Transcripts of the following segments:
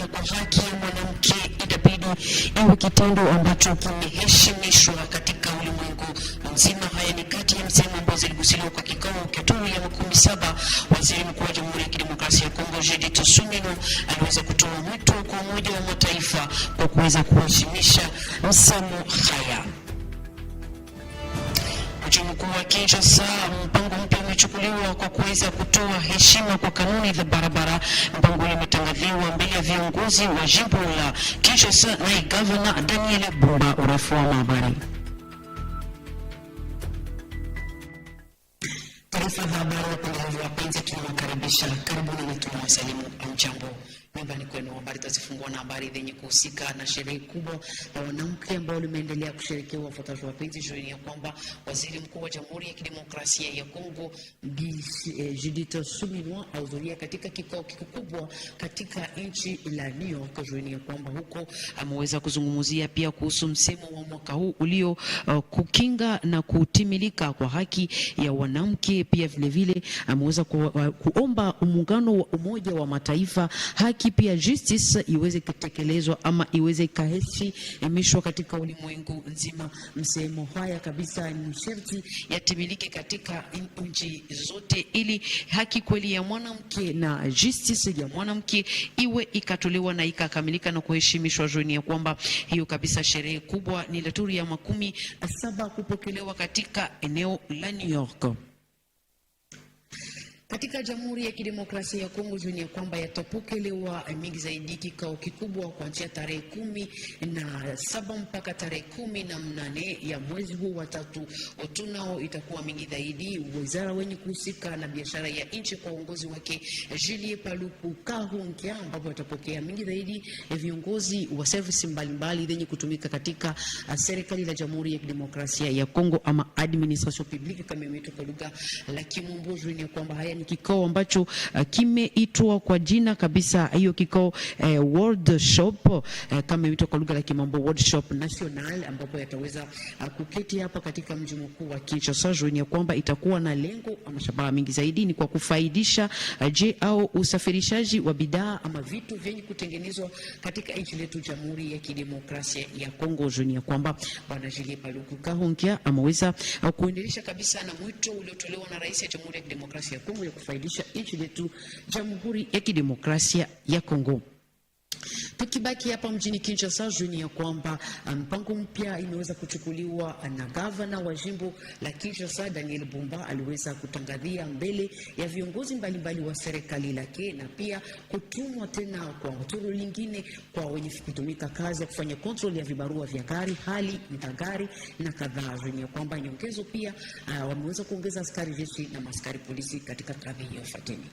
kuendelea kwa haki ya mwanamke itabidi iwe kitendo ambacho kimeheshimishwa katika ulimwengu mzima. Haya ni kati ya msemo ambao ziligusiwa kwa kikao kitoro ya 17. Waziri Mkuu wa Jamhuri ya Kidemokrasia ya Kongo Judith Suminwa aliweza kutoa mwito kwa Umoja wa Mataifa kwa kuweza kuheshimisha msemo haya. Mji mkuu wa Kinshasa, mpango mpya umechukuliwa kwa kuweza kutoa heshima kwa kanuni za barabara. Mpango umetangaziwa mbele ya viongozi wa jimbo la Kinshasa na Gavana Daniel Bumba. Urefu wa habari. Taarifa za habari kwa wapenzi, tunawakaribisha. Karibuni na tunawasalimu. Mjambo. Nyumbani kwenu, habari tazifungua na habari zenye kuhusika na sherehe kubwa ya wanawake ambao limeendelea kusherekewa. Wafuataji wapenzi, jueni ya kwamba Waziri Mkuu wa Jamhuri ya Kidemokrasia ya Kongo Judith Suminwa ahudhuria katika kikao kikubwa katika nchi la New York. Jueni ya kwamba huko ameweza kuzungumzia pia kuhusu msemo wa mwaka huu ulio kukinga na kutimilika kwa haki ya wanawake. Pia vile vile ameweza kuomba muungano wa Umoja wa Mataifa haki pia justice iweze kutekelezwa ama iweze kaheshimishwa katika ulimwengu nzima. Msemo haya kabisa ni sharti yatimilike katika nchi zote ili haki kweli ya mwanamke na justice ya mwanamke iwe ikatolewa na ikakamilika na kuheshimishwa. Joni ya kwamba hiyo kabisa sherehe kubwa ni laturi ya 17 kupokelewa katika eneo la New York. Katika Jamhuri ya Kidemokrasia ya Kongo, jueni ya kwamba yatapokelewa mingi zaidi kikao kikubwa kuanzia tarehe 17 mpaka tarehe 18 ya mwezi huu wa 3. Tunao itakuwa mingi zaidi. Wizara wenye kuhusika na biashara ya nchi kwa uongozi wake Julie Paluku Kahongya, ambapo watapokea mingi zaidi viongozi wa service mbalimbali zenye kutumika katika serikali la Jamhuri ya Kidemokrasia ya Kongo ama administration publique kama imeitwa kwa lugha la Kimombo. Jueni ya kwamba haya ni kikao ambacho kimeitwa kwa jina kabisa hiyo kikao World Shop kama imeitwa kwa lugha la Kimombo World Shop National, ambapo yataweza kuketi hapa katika mji mkuu wa Kinshasa. Jueni ya kwamba itakuwa na lengo ama shabaha mingi zaidi ni kwa kufaidisha au usafirishaji wa bidhaa ama vitu vyenye kutengenezwa katika nchi letu Jamhuri ya Kidemokrasia ya Kongo. Jueni ya kwamba Bwana Julie Paluku Kahongya ameweza kuendelesha kabisa na mwito uliotolewa na Rais wa Jamhuri ya Kidemokrasia ya Kongo ya kufaidisha nchi letu Jamhuri ya Kidemokrasia ya Kongo. Tukibaki hapa mjini Kinshasa, jueni ya kwamba mpango mpya imeweza kuchukuliwa na gavana wa jimbo la Kinshasa Daniel Bumba. Aliweza kutangazia mbele ya viongozi mbalimbali wa serikali lake na pia kutumwa tena kwa turu lingine kwa wenye kutumika kazi ya kufanya control ya vibarua vya gari, hali ya gari na kadhaa. Jueni ya kwamba nyongezo pia wameweza kuongeza askari jeshi na askari polisi katika kazi hiyo. Fateni.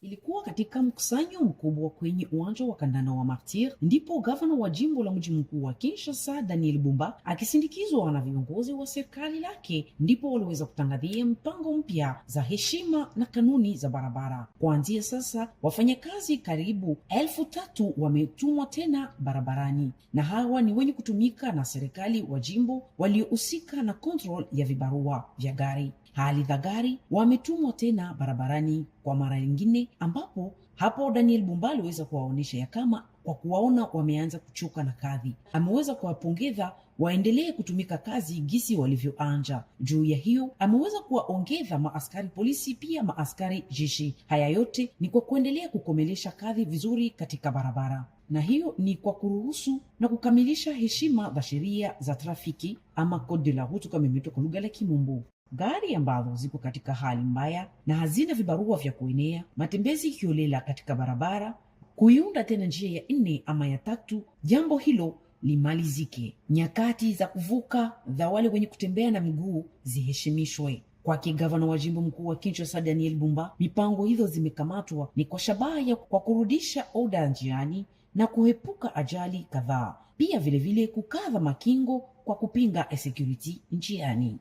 Ilikuwa katika mkusanyo mkubwa kwenye uwanja wa kandanda wa Martyr ndipo gavana wa jimbo la mji mkuu wa Kinshasa Daniel Bumba akisindikizwa na viongozi wa serikali lake ndipo waliweza kutangazia mpango mpya za heshima na kanuni za barabara. Kuanzia sasa wafanyakazi karibu 3,000 wametumwa tena barabarani, na hawa ni wenye kutumika na serikali wa jimbo waliohusika na control ya vibarua vya gari, hali za gari wametumwa tena barabarani kwa mara nyingine, ambapo hapo Daniel Bumba aliweza kuwaonesha ya kama kwa kuwaona wameanza kuchoka na kazi, ameweza kuwapongeza waendelee kutumika kazi gisi walivyoanja. Juu ya hiyo ameweza kuwaongeza maaskari polisi pia maaskari jeshi. Haya yote ni kwa kuendelea kukomelesha kazi vizuri katika barabara, na hiyo ni kwa kuruhusu na kukamilisha heshima za sheria za trafiki ama code de la route kama imeitwa kwa lugha la Kimombo. Gari ambazo ziko katika hali mbaya na hazina vibarua vya kuenea, matembezi kiolela katika barabara, kuiunda tena njia ya 4 ama ya 3, jambo hilo limalizike. Nyakati za kuvuka za wale wenye kutembea na miguu ziheshimishwe. Kwake gavana wa jimbo mkuu wa Kinshasa Daniel Bumba, mipango hizo zimekamatwa ni kwa shabaha ya kwa kurudisha oda njiani na kuepuka ajali kadhaa, pia vile vile kukaza makingo kwa kupinga insecurity njiani.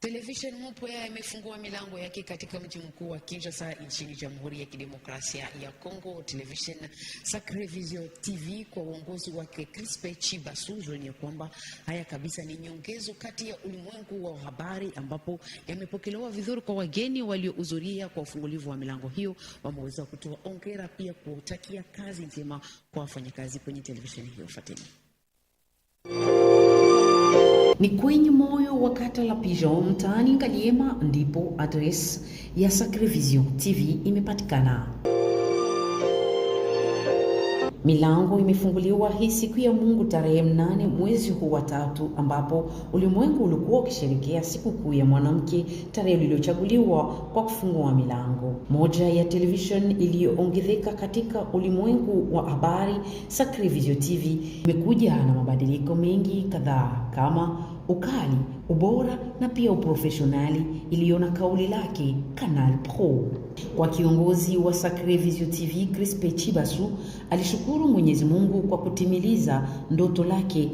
Television Mupya imefungua milango yake katika mji mkuu wa Kinshasa nchini Jamhuri ya Kidemokrasia ya Kongo. Television Sacré Vision TV kwa uongozi wake Crispin Chibasu ni kwamba haya kabisa ni nyongezo kati ya ulimwengu wa habari, ambapo yamepokelewa vizuri kwa wageni waliohudhuria kwa ufungulivu wa milango hiyo. Wameweza kutoa hongera pia kutakia kazi njema kwa wafanyakazi kwenye television hiyo. Fateni ni kwenye moyo wa kata la Pigeon mtaani Ngaliema ndipo address ya Sacré Vision TV imepatikana. Milango imefunguliwa hii siku ya Mungu tarehe 8 mwezi huu wa 3, ambapo ulimwengu ulikuwa ukisherehekea siku kuu ya mwanamke, tarehe iliyochaguliwa kwa kufungua milango. Moja ya television iliyoongezeka katika ulimwengu wa habari, Sacré Vision TV imekuja na mabadiliko mengi kadhaa kama ukali, ubora na pia uprofessionali, iliona kauli lake Canal Pro. Kwa kiongozi wa Sacré Vision TV Crispin Chibasu alishukuru Mwenyezi Mungu kwa kutimiliza ndoto lake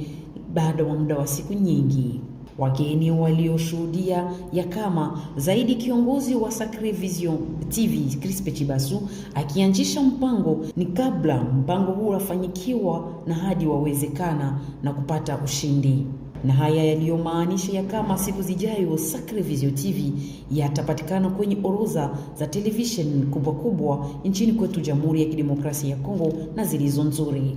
baada ya muda wa siku nyingi. Wageni walioshuhudia ya kama zaidi kiongozi wa Sacré Vision TV Crispin Chibasu akianzisha mpango ni kabla mpango huu ufanyikiwa na hadi wawezekana na kupata ushindi. Na haya yaliyomaanisha ya kama siku zijayo Sacré Vision TV yatapatikana kwenye orodha za television kubwa nchini kwetu Jamhuri ya Kidemokrasia ya Kongo na zilizo nzuri.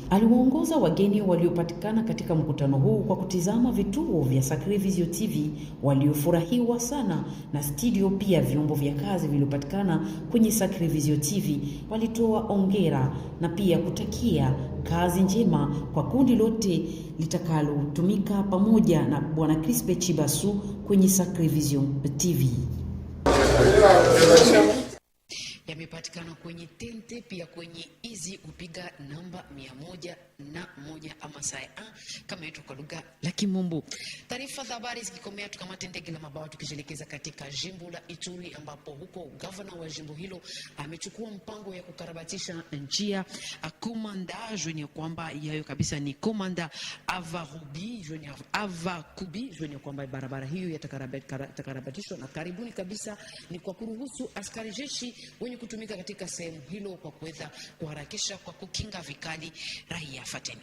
Aliwaongoza wageni waliopatikana katika mkutano huu kwa kutizama vituo vya Sacré Vision TV waliofurahiwa sana na studio, pia vyombo vya kazi vilivyopatikana kwenye Sacré Vision TV walitoa hongera na pia kutakia kazi njema kwa kundi lote litakalotumika pamoja na Bwana Crispin Chibasu kwenye Sacré Vision TV. Yamepatikana kwenye tente pia kwenye izi upiga namba 101 ama saa kama yetu kwa lugha la Kimombo. Taarifa za habari zikikomea, tukamate ndege la mabawa tukijelekeza katika jimbo la Ituri, ambapo huko governor wa jimbo hilo amechukua mpango ya kukarabatisha njia Komanda jwenye kwamba yayo kabisa ni Komanda Avakubi jwenye kwamba barabara hiyo yatakarabatishwa na karibuni kabisa, ni kwa kuruhusu askari jeshi wenye kutumika katika sehemu hilo kwa kuweza kuharakisha kwa kukinga vikali raia. Fateni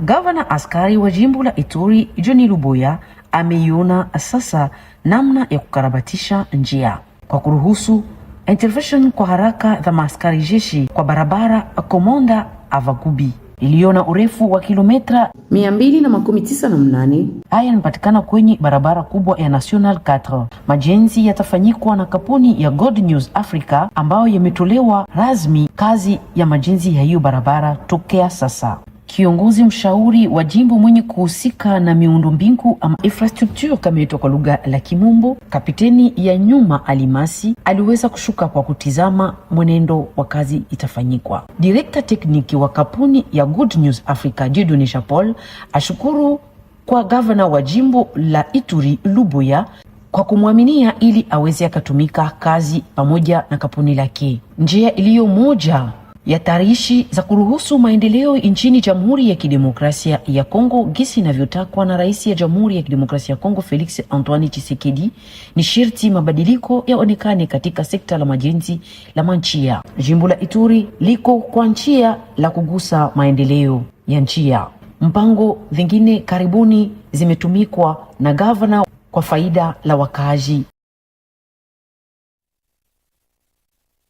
Gavana askari wa jimbo la Ituri Johnny Luboya ameiona sasa namna ya kukarabatisha njia kwa kuruhusu intervention kwa haraka za maaskari jeshi kwa barabara Komanda Avakubi iliona urefu wa kilomita 298. Haya yanapatikana kwenye barabara kubwa ya National 4. Majenzi yatafanyikwa na kampuni ya God News Africa ambayo yametolewa rasmi kazi ya majenzi ya hiyo barabara tokea sasa. Kiongozi mshauri wa jimbo mwenye kuhusika na miundombinu ama infrastructure kama yetu kwa lugha la Kimombo, kapiteni ya Nyuma Alimasi aliweza kushuka kwa kutizama mwenendo wa kazi itafanyikwa. Director tekniki wa kampuni ya Good News Africa Dieudonné Chapol ashukuru kwa governor wa jimbo la Ituri Luboya kwa kumwaminia ili aweze akatumika kazi pamoja na kampuni lake. Njia iliyo moja ya tarishi za kuruhusu maendeleo nchini Jamhuri ya Kidemokrasia ya Kongo gisi inavyotakwa na Rais ya Jamhuri ya Kidemokrasia ya Kongo Felix Antoine Tshisekedi, ni shirti mabadiliko yaonekane katika sekta la majenzi la manchia. Jimbo la Ituri liko kwa njia la kugusa maendeleo ya njia. Mpango vingine karibuni zimetumikwa na governor kwa faida la wakaaji.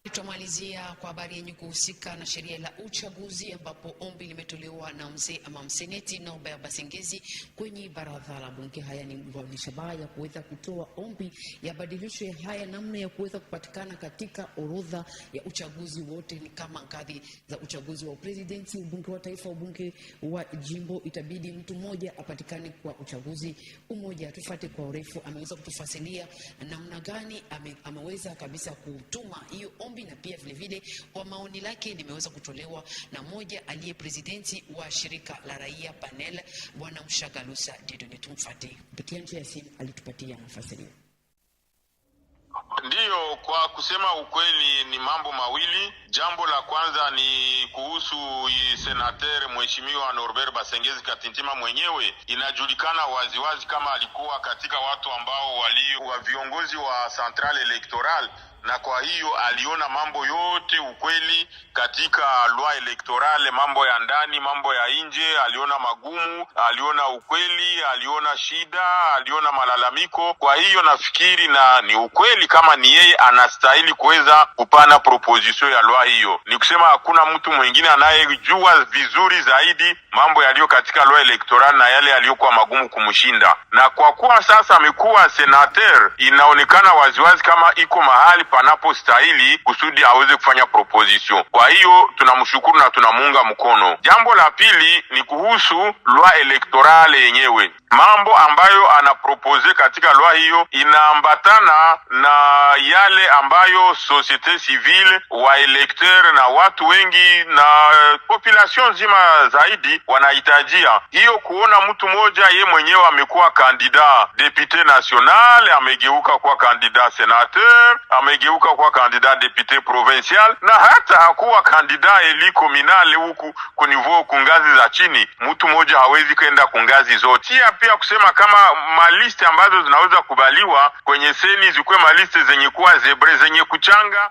Tutamalizia kwa habari yenye kuhusika na sheria la uchaguzi, ambapo ombi limetolewa na mzee ama mseneti Norbert Basengezi kwenye baraza la bunge. Haya ni shabaha ya kuweza kutoa ombi ya badilisho ya haya namna ya kuweza kupatikana katika orodha ya uchaguzi wote, ni kama ngazi za uchaguzi wa presidenti, ubunge wa taifa, ubunge wa jimbo, itabidi mtu mmoja apatikane kwa uchaguzi umoja. Tufuate kwa urefu, ameweza kutufasilia namna gani ameweza kabisa kutuma hiyo ombi, na pia vile vile kwa maoni lake nimeweza kutolewa na moja aliye presidenti wa shirika la raia panel, Bwana Mshagalusa Dieudonné. Tumfuate kupitia njia ya simu, alitupatia nafasi hiyo. Ndio Ndiyo, kwa kusema ukweli ni mambo mawili. Jambo la kwanza ni kuhusu senateur mheshimiwa Norbert Basengezi Katintima mwenyewe. Inajulikana waziwazi kama alikuwa katika watu ambao wa viongozi wa Central Electoral, na kwa hiyo aliona mambo yote ukweli katika loi electorale, mambo ya ndani, mambo ya nje, aliona magumu, aliona ukweli, aliona shida, aliona malalamiko. Kwa hiyo nafikiri na ni ukweli kama ni yeye anastahili kuweza kupana proposition ya loi hiyo. Ni kusema hakuna mtu mwingine anayejua vizuri zaidi mambo yaliyo katika loi electorale na yale yaliyokuwa magumu kumshinda. Na kwa kuwa sasa amekuwa senateur, inaonekana waziwazi kama iko mahali panapo stahili kusudi aweze kufanya proposition. Kwa hiyo tunamshukuru na tunamuunga mkono. Jambo la pili ni kuhusu loi electorale yenyewe. Mambo ambayo anapropose katika loi hiyo inaambatana na yale ambayo societe civile, wa electeur na watu wengi na population nzima zaidi wanahitajia. Hiyo kuona mtu mmoja ye mwenyewe amekuwa kandida député national, amegeuka kuwa kandida sénateur, amegeuka kuwa kandida député provincial, na hata hakuwa kandida eli communal huku kunivou kungazi za chini. Mtu mmoja hawezi kwenda kungazi zote. Pia kusema kama maliste ambazo zinaweza kubaliwa kwenye seni zikuwe maliste zenye kuwa zebre, zenye kuchanga.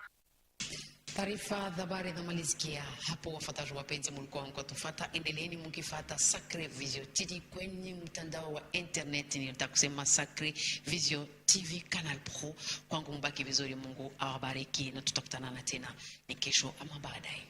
Taarifa za habari zinamalizikia hapo. Wafuataji wapenzi, mlikuwa mkitufuata, endeleeni mkifuata Sacre Vision TV kwenye mtandao wa internet. Nilitaka kusema Sacre Vision TV Canal Pro. Kwangu mbaki vizuri, Mungu awabariki na tutakutana tena ni kesho ama baadaye.